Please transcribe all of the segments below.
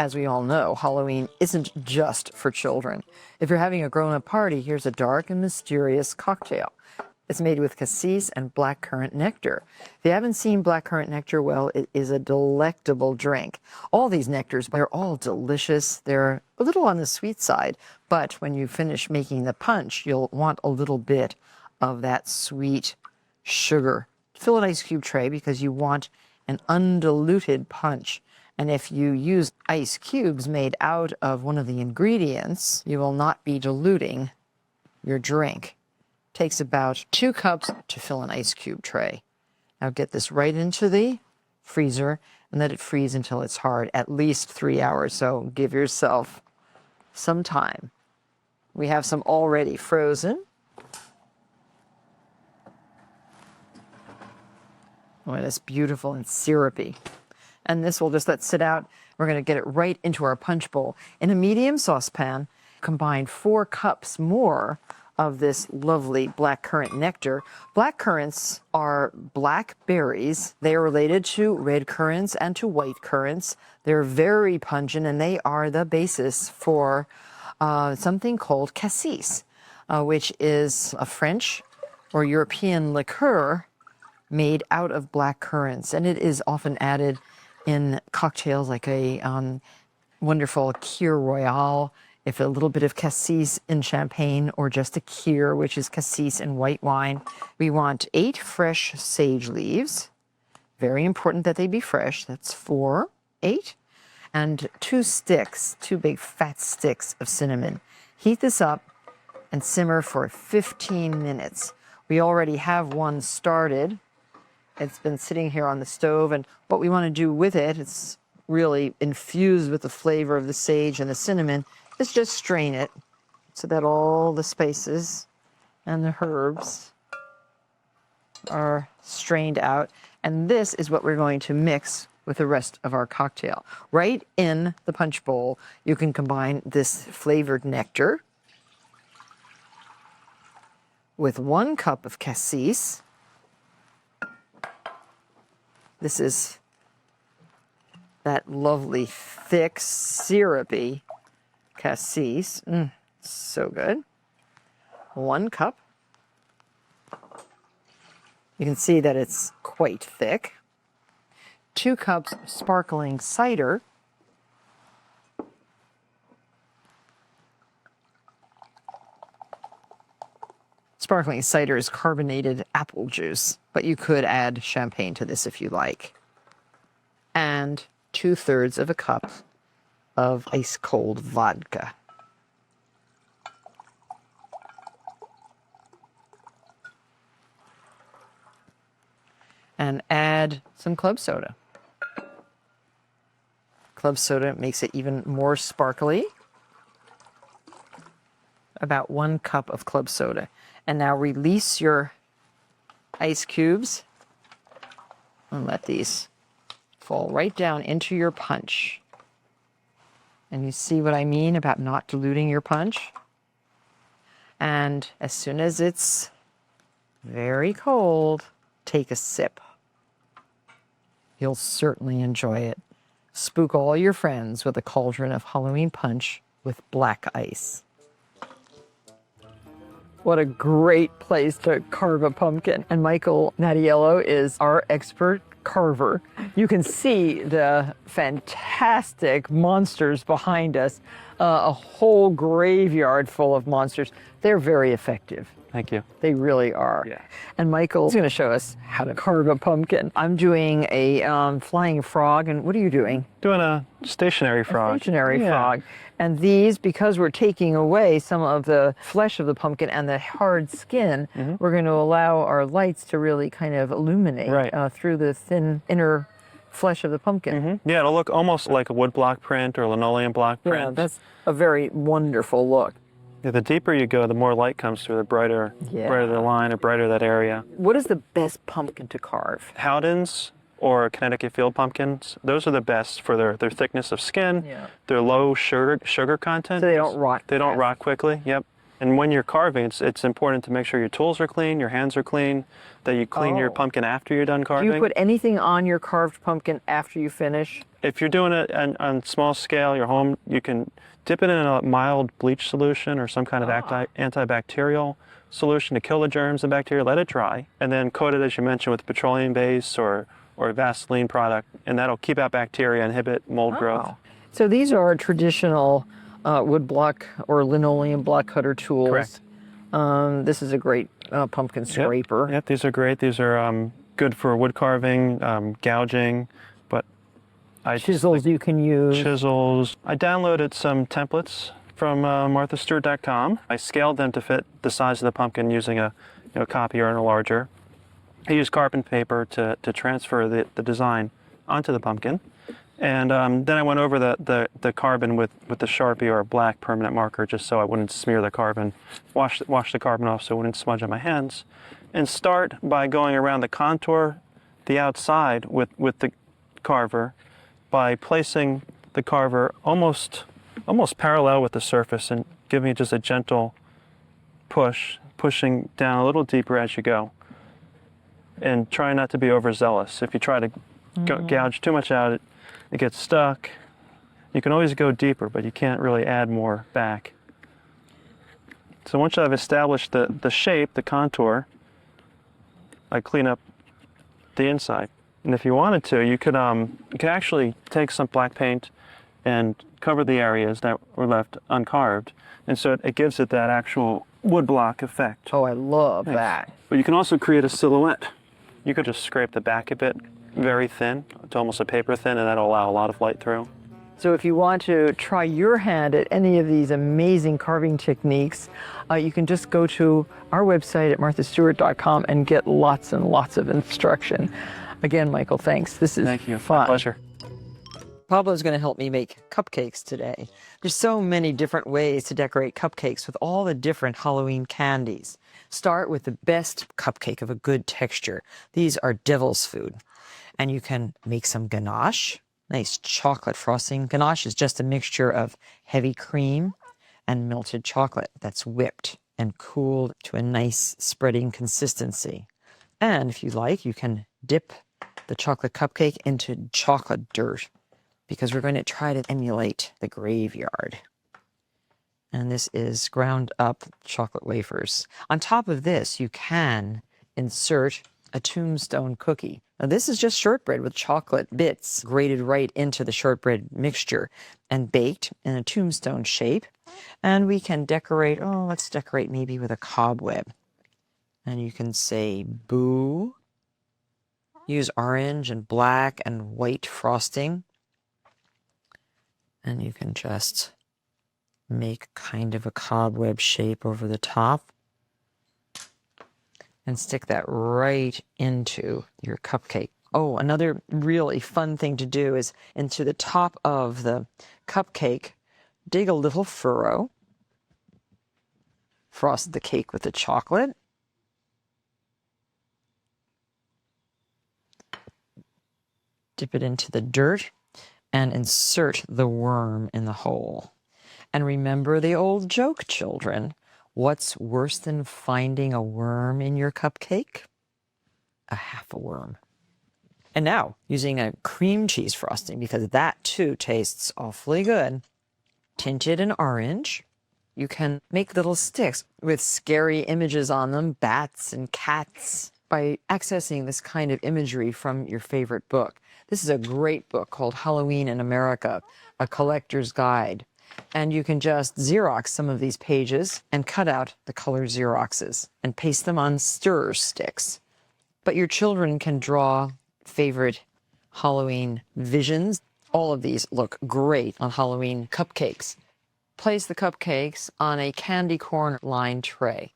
As we all know, Halloween isn't just for children. If you're having a grown-up party, here's a dark and mysterious cocktail. It's made with cassis and blackcurrant nectar. If you haven't seen blackcurrant nectar, well, it is a delectable drink. All these nectars, they're all delicious. They're a little on the sweet side, but when you finish making the punch, you'll want a little bit of that sweet sugar. Fill an ice cube tray because you want an undiluted punch. And if you use ice cubes made out of one of the ingredients, you will not be diluting your drink. It takes about 2 cups to fill an ice cube tray. Now get this right into the freezer and let it freeze until it's hard, at least 3 hours. So give yourself some time. We have some already frozen. Oh, and it's beautiful and syrupy. And this will just let sit out. We're going to get it right into our punch bowl. In a medium saucepan, combine 4 cups more of this lovely blackcurrant nectar. Blackcurrants are black berries. They are related to red currants and to white currants. They're very pungent, and they are the basis for something called cassis, which is a French or European liqueur made out of black currants. And it is often added in cocktails like a wonderful Kir Royale, if a little bit of cassis in champagne, or just a Kir, which is cassis in white wine. We want 8 fresh sage leaves. Very important that they be fresh. That's 4, 8. And 2 sticks, 2 big fat sticks of cinnamon. Heat this up and simmer for 15 minutes. We already have one started. It's been sitting here on the stove, and what we want to do with it, it's really infused with the flavor of the sage and the cinnamon, is just strain it so that all the spices and the herbs are strained out. And this is what we're going to mix with the rest of our cocktail. Right in the punch bowl, you can combine this flavored nectar with 1 cup of cassis. This is that lovely, thick, syrupy cassis. So good. 1 cup. You can see that it's quite thick. 2 cups of sparkling cider. Sparkling cider is carbonated apple juice, but you could add champagne to this if you like. And 2/3 of a cup of ice cold vodka. And add some club soda. Club soda makes it even more sparkly. About 1 cup of club soda. And now release your ice cubes and let these fall right down into your punch. And you see what I mean about not diluting your punch? And as soon as it's very cold, take a sip. You'll certainly enjoy it. Spook all your friends with a cauldron of Halloween punch with black ice. What a great place to carve a pumpkin. And Michael Natiello is our expert carver. You can see the fantastic monsters behind us, a whole graveyard full of monsters. They're very effective. Thank you. They really are. Yeah. And Michael's going to show us how to carve a pumpkin. I'm doing a flying frog, and what are you doing? Doing a stationary frog. A stationary frog. And these, because we're taking away some of the flesh of the pumpkin and the hard skin, we're going to allow our lights to really kind of illuminate through the thin inner flesh of the pumpkin. Yeah, it'll look almost like a wood block print or linoleum block print. Yeah, that's a very wonderful look. Yeah, the deeper you go, the more light comes through, the brighter, brighter the line, the brighter that area. What is the best pumpkin to carve? Howdens or Connecticut field pumpkins, those are the best for their thickness of skin, their low sugar content. So they don't rot. They don't rot quickly, And when you're carving, it's important to make sure your tools are clean, your hands are clean, that you clean your pumpkin after you're done carving. Do you put anything on your carved pumpkin after you finish? If you're doing it on small scale, your home, you can dip it in a mild bleach solution or some kind of antibacterial solution to kill the germs and bacteria, let it dry, and then coat it, as you mentioned, with petroleum base or a Vaseline product, and that'll keep out bacteria, inhibit mold growth. So these are traditional wood block or linoleum block cutter tools. Correct. This is a great pumpkin scraper. Yep, these are great. These are good for wood carving, gouging, but chisels you can use. Chisels. I downloaded some templates from marthastewart.com. I scaled them to fit the size of the pumpkin using a copier and a larger. I used carbon paper to transfer the design onto the pumpkin. And then I went over the carbon with the Sharpie or a black permanent marker, just so I wouldn't smear the carbon, wash the carbon off so it wouldn't smudge on my hands. And start by going around the contour, the outside with the carver, by placing the carver almost parallel with the surface and giving it just a gentle pushing down a little deeper as you go. And try not to be overzealous. If you try to gouge too much out, it gets stuck. You can always go deeper, but you can't really add more back. So once I've established the shape, the contour, I clean up the inside. And if you wanted to, you could actually take some black paint and cover the areas that were left uncarved. And so it gives it that actual woodblock effect. Oh, I love that. But you can also create a silhouette. You could just scrape the back a bit, very thin, to almost a paper thin, and that'll allow a lot of light through. So if you want to try your hand at any of these amazing carving techniques, you can just go to our website at marthastewart.com and get lots and lots of instruction. Again, Michael, thanks. This is Thank you. fun. My pleasure. Pablo's going to help me make cupcakes today. There's so many different ways to decorate cupcakes with all the different Halloween candies. Start with the best cupcake of a good texture. These are devil's food. And you can make some ganache, nice chocolate frosting. Ganache is just a mixture of heavy cream and melted chocolate that's whipped and cooled to a nice spreading consistency. And if you like, you can dip the chocolate cupcake into chocolate dirt, because we're going to try to emulate the graveyard. And this is ground up chocolate wafers. On top of this, you can insert a tombstone cookie. Now, this is just shortbread with chocolate bits grated right into the shortbread mixture and baked in a tombstone shape. And we can decorate, let's decorate maybe with a cobweb. And you can say boo. Use orange and black and white frosting. And you can just make kind of a cobweb shape over the top and stick that right into your cupcake. Oh, another really fun thing to do is into the top of the cupcake, dig a little furrow, frost the cake with the chocolate, dip it into the dirt, and insert the worm in the hole. And remember the old joke, children. What's worse than finding a worm in your cupcake? A half a worm. And now, using a cream cheese frosting, because that too tastes awfully good, tinted in orange, you can make little sticks with scary images on them, bats and cats, by accessing this kind of imagery from your favorite book. This is a great book called Halloween in America, a collector's guide. And you can just Xerox some of these pages and cut out the color Xeroxes and paste them on stir sticks. But your children can draw favorite Halloween visions. All of these look great on Halloween cupcakes. Place the cupcakes on a candy corn lined tray.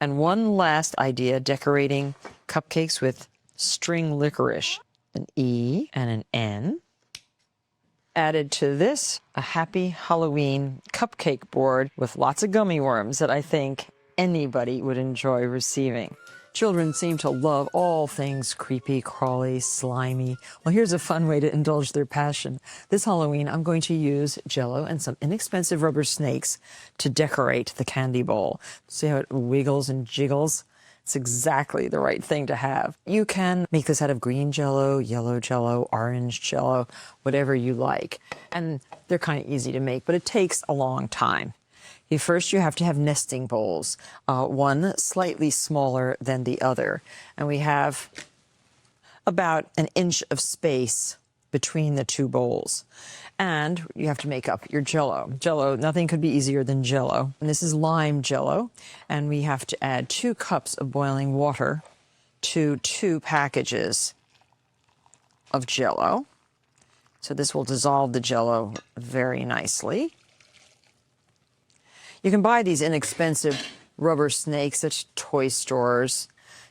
And one last idea, decorating cupcakes with string licorice. An E and an N. Added to this, a happy Halloween cupcake board with lots of gummy worms that I think anybody would enjoy receiving. Children seem to love all things creepy, crawly, slimy. Well, here's a fun way to indulge their passion. This Halloween, I'm going to use Jello and some inexpensive rubber snakes to decorate the candy bowl. See how it wiggles and jiggles? It's exactly the right thing to have. You can make this out of green Jello, yellow Jello, orange Jello, whatever you like. And they're kind of easy to make, but it takes a long time. First, you have to have nesting bowls, one slightly smaller than the other. And we have about an inch of space between the two bowls. And you have to make up your Jello. Jello, nothing could be easier than Jello. And this is lime Jello. And we have to add 2 cups of boiling water to 2 packages of Jello. So this will dissolve the Jello very nicely. You can buy these inexpensive rubber snakes at toy stores.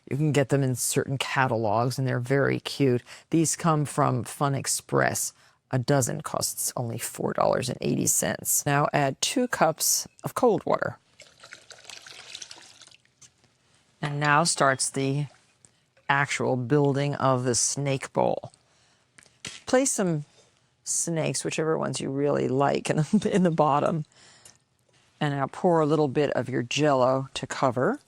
You can get them in certain catalogs, and they're very cute. These come from Fun Express. A dozen costs only $4.80. Now add 2 cups of cold water. And now starts the actual building of the snake bowl. Place some snakes, whichever ones you really like, in the bottom. And now pour a little bit of your Jello to cover.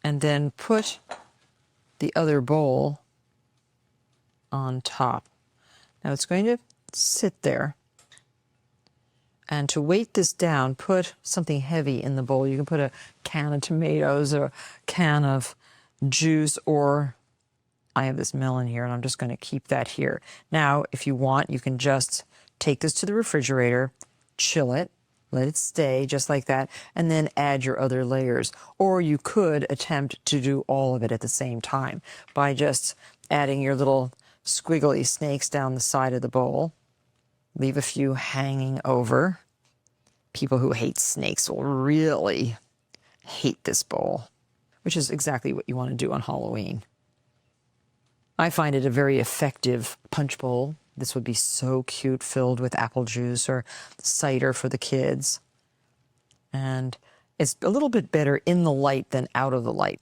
And then put the other bowl on top. Now it's going to sit there. And to weight this down, put something heavy in the bowl. You can put a can of tomatoes or a can of juice, or I have this melon here and I'm just going to keep that here. Now, if you want, you can just take this to the refrigerator, chill it, let it stay just like that, and then add your other layers. Or you could attempt to do all of it at the same time by just adding your little squiggly snakes down the side of the bowl. Leave a few hanging over. People who hate snakes will really hate this bowl, which is exactly what you want to do on Halloween. I find it a very effective punch bowl. This would be so cute, filled with apple juice or cider for the kids. And it's a little bit better in the light than out of the light.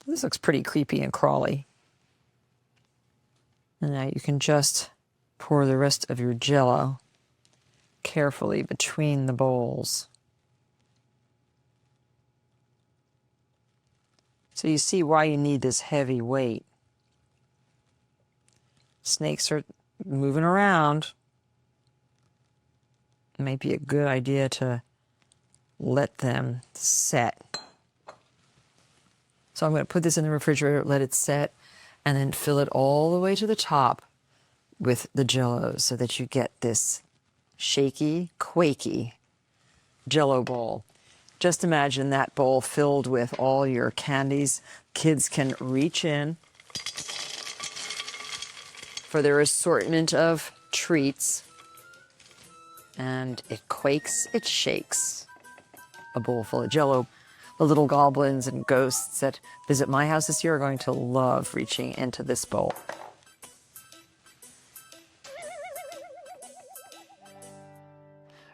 This looks pretty creepy and crawly. And now you can just pour the rest of your Jello carefully between the bowls. So you see why you need this heavy weight. Snakes are moving around. It might be a good idea to let them set. So I'm going to put this in the refrigerator, let it set, and then fill it all the way to the top with the Jello so that you get this shaky, quaky Jello bowl. Just imagine that bowl filled with all your candies. Kids can reach in for their assortment of treats. And it quakes, it shakes. A bowl full of Jello. The little goblins and ghosts that visit my house this year are going to love reaching into this bowl.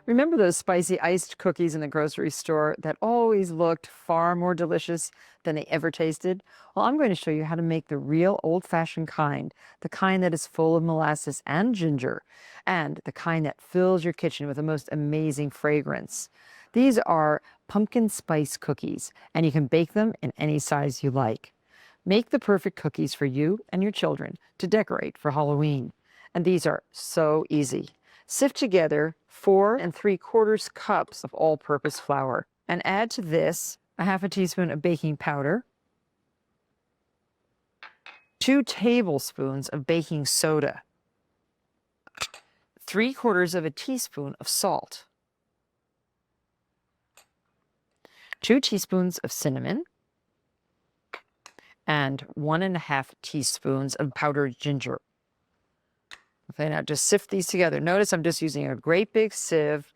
Remember those spicy iced cookies in the grocery store that always looked far more delicious than they ever tasted? Well, I'm going to show you how to make the real old-fashioned kind, the kind that is full of molasses and ginger, and the kind that fills your kitchen with the most amazing fragrance. These are pumpkin spice cookies, and you can bake them in any size you like. Make the perfect cookies for you and your children to decorate for Halloween. And these are so easy. Sift together 4 3/4 cups of all-purpose flour and add to this a half a teaspoon of baking powder, 2 tablespoons of baking soda, 3/4 of a teaspoon of salt, 2 teaspoons of cinnamon, and 1½ teaspoons of powdered ginger. Okay, now just sift these together. Notice I'm just using a great big sieve.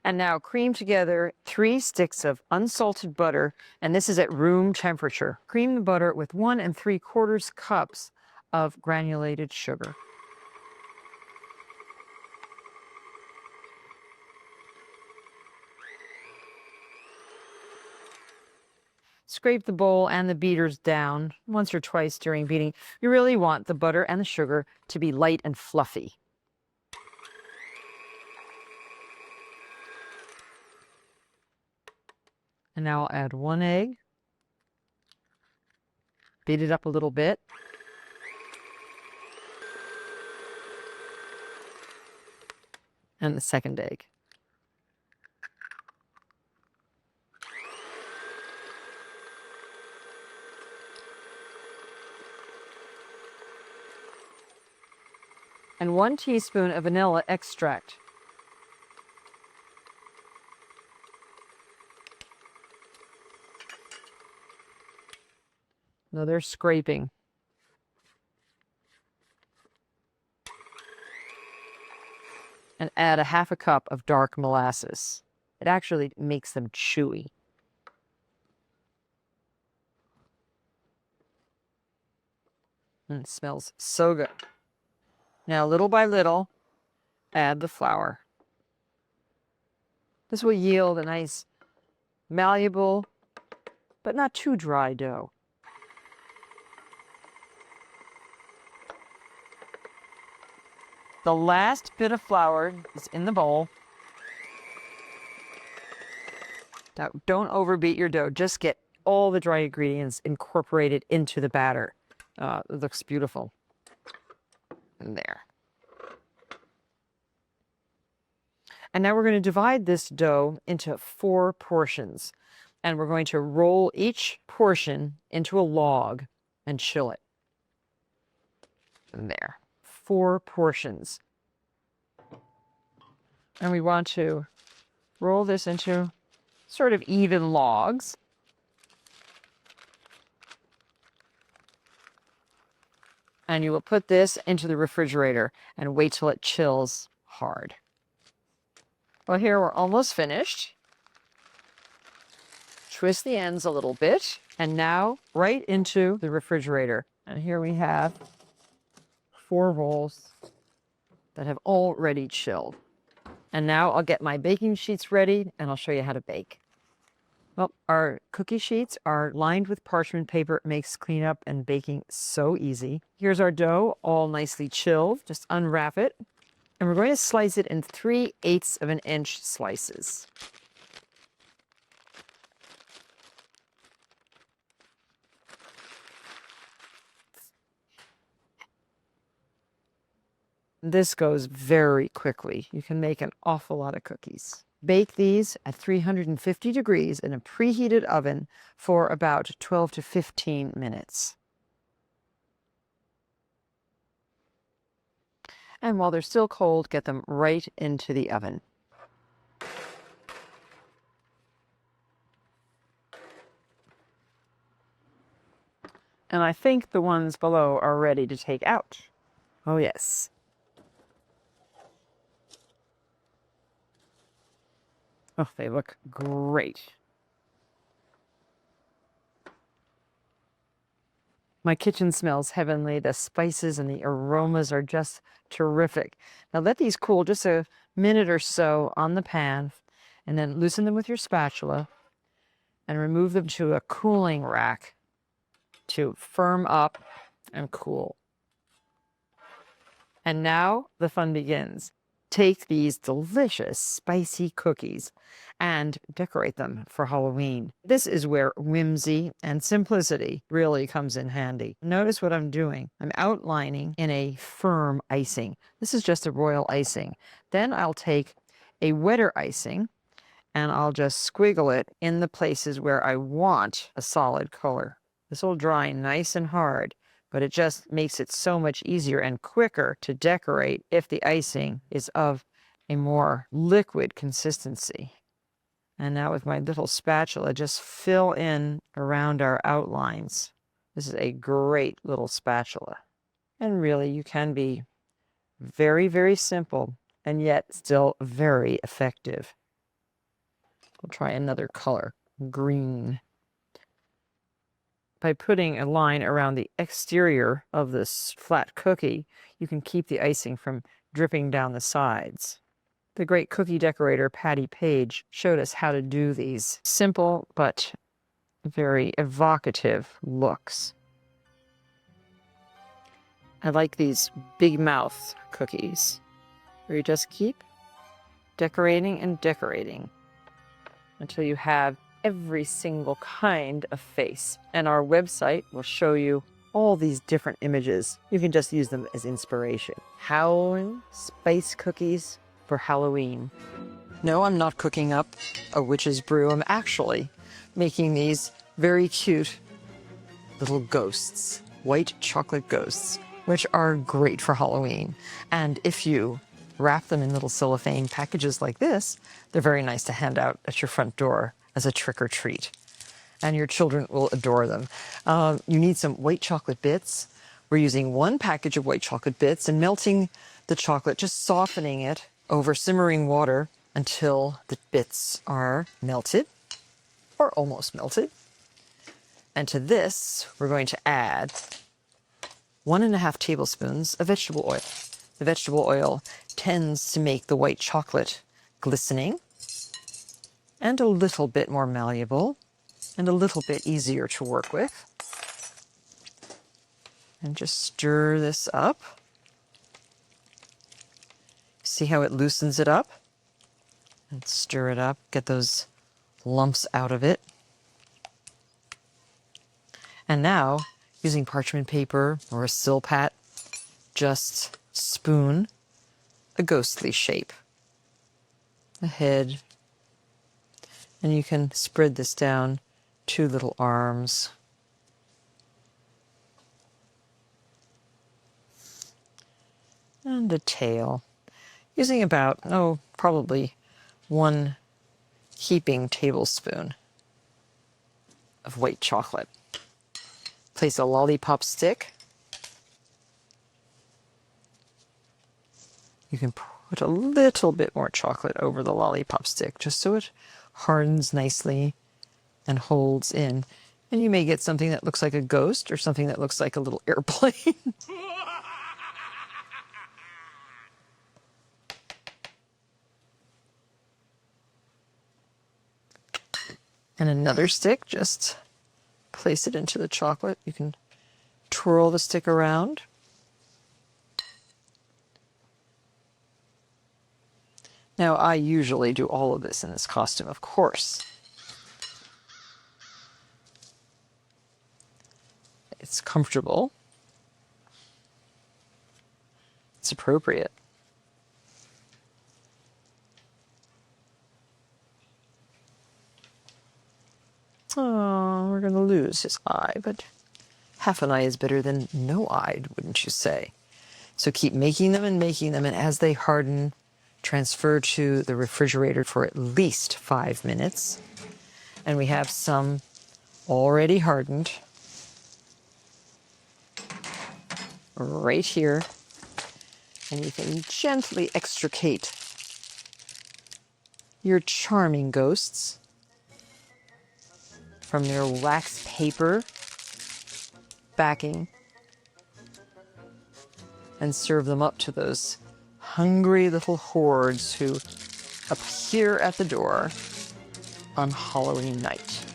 And now cream together 3 sticks of unsalted butter, and this is at room temperature. Cream the butter with 1 3/4 cups of granulated sugar. scrape the bowl and the beaters down once or twice during beating. You really want the butter and the sugar to be light and fluffy. And now I'll add 1 egg. Beat it up a little bit. And the second egg. And 1 teaspoon of vanilla extract. Another scraping. And add a 1/2 cup of dark molasses. It actually makes them chewy. And it smells so good. Now, little by little, add the flour. This will yield a nice, malleable, but not too dry dough. The last bit of flour is in the bowl. Now, don't overbeat your dough. Just get all the dry ingredients incorporated into the batter. It looks beautiful. And there. And now we're going to divide this dough into 4 portions. And we're going to roll each portion into a log and chill it. And there. 4 portions. And we want to roll this into sort of even logs. And you will put this into the refrigerator and wait till it chills hard. Well, here we're almost finished. Twist the ends a little bit, and now right into the refrigerator. And here we have 4 rolls that have already chilled. And now I'll get my baking sheets ready and I'll show you how to bake. Well, our cookie sheets are lined with parchment paper. It makes cleanup and baking so easy. Here's our dough, all nicely chilled. Just unwrap it. And we're going to slice it in 3/8 of an inch slices. This goes very quickly. You can make an awful lot of cookies. Bake these at 350 degrees in a preheated oven for about 12 to 15 minutes. And while they're still cold, get them right into the oven. And I think the ones below are ready to take out. Oh, yes. Oh, they look great. My kitchen smells heavenly. The spices and the aromas are just terrific. Now let these cool just a minute or so on the pan, and then loosen them with your spatula and remove them to a cooling rack to firm up and cool. And now the fun begins. Take these delicious spicy cookies and decorate them for Halloween. This is where whimsy and simplicity really comes in handy. Notice what I'm doing. I'm outlining in a firm icing. This is just a royal icing. Then I'll take a wetter icing and I'll just squiggle it in the places where I want a solid color. This will dry nice and hard, but it just makes it so much easier and quicker to decorate if the icing is of a more liquid consistency. And now with my little spatula, just fill in around our outlines. This is a great little spatula. And really, you can be very, very simple and yet still very effective. We'll try another color, green. By putting a line around the exterior of this flat cookie, you can keep the icing from dripping down the sides. The great cookie decorator Patty Page showed us how to do these simple but very evocative looks. I like these big mouth cookies where you just keep decorating and decorating until you have every single kind of face. And our website will show you all these different images. You can just use them as inspiration. Howling spice cookies for Halloween. No, I'm not cooking up a witch's brew. I'm actually making these very cute little ghosts, white chocolate ghosts, which are great for Halloween. And if you wrap them in little cellophane packages like this, they're very nice to hand out at your front door as a trick or treat. And your children will adore them. You need some white chocolate bits. We're using 1 package of white chocolate bits and melting the chocolate, just softening it over simmering water until the bits are melted or almost melted. And to this, we're going to add 1.5 tablespoons of vegetable oil. The vegetable oil tends to make the white chocolate glistening and a little bit more malleable and a little bit easier to work with. And just stir this up. See how it loosens it up? And stir it up, get those lumps out of it. And now, using parchment paper or a silpat, just spoon a ghostly shape. A head. And you can spread this down 2 little arms. And a tail. Using about, probably 1 heaping tablespoon of white chocolate. Place a lollipop stick. You can put a little bit more chocolate over the lollipop stick just so it hardens nicely and holds in. And you may get something that looks like a ghost or something that looks like a little airplane. And another stick, just place it into the chocolate. You can twirl the stick around. Now, I usually do all of this in this costume, of course. It's comfortable. It's appropriate. Oh, we're going to lose his eye, but half an eye is better than no eye, wouldn't you say? So keep making them, and as they harden, transfer to the refrigerator for at least 5 minutes. And we have some already hardened right here. And you can gently extricate your charming ghosts from their wax paper backing and serve them up to those hungry little hordes who appear at the door on Halloween night.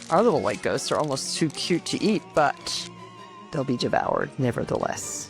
Our little white ghosts are almost too cute to eat, but they'll be devoured nevertheless.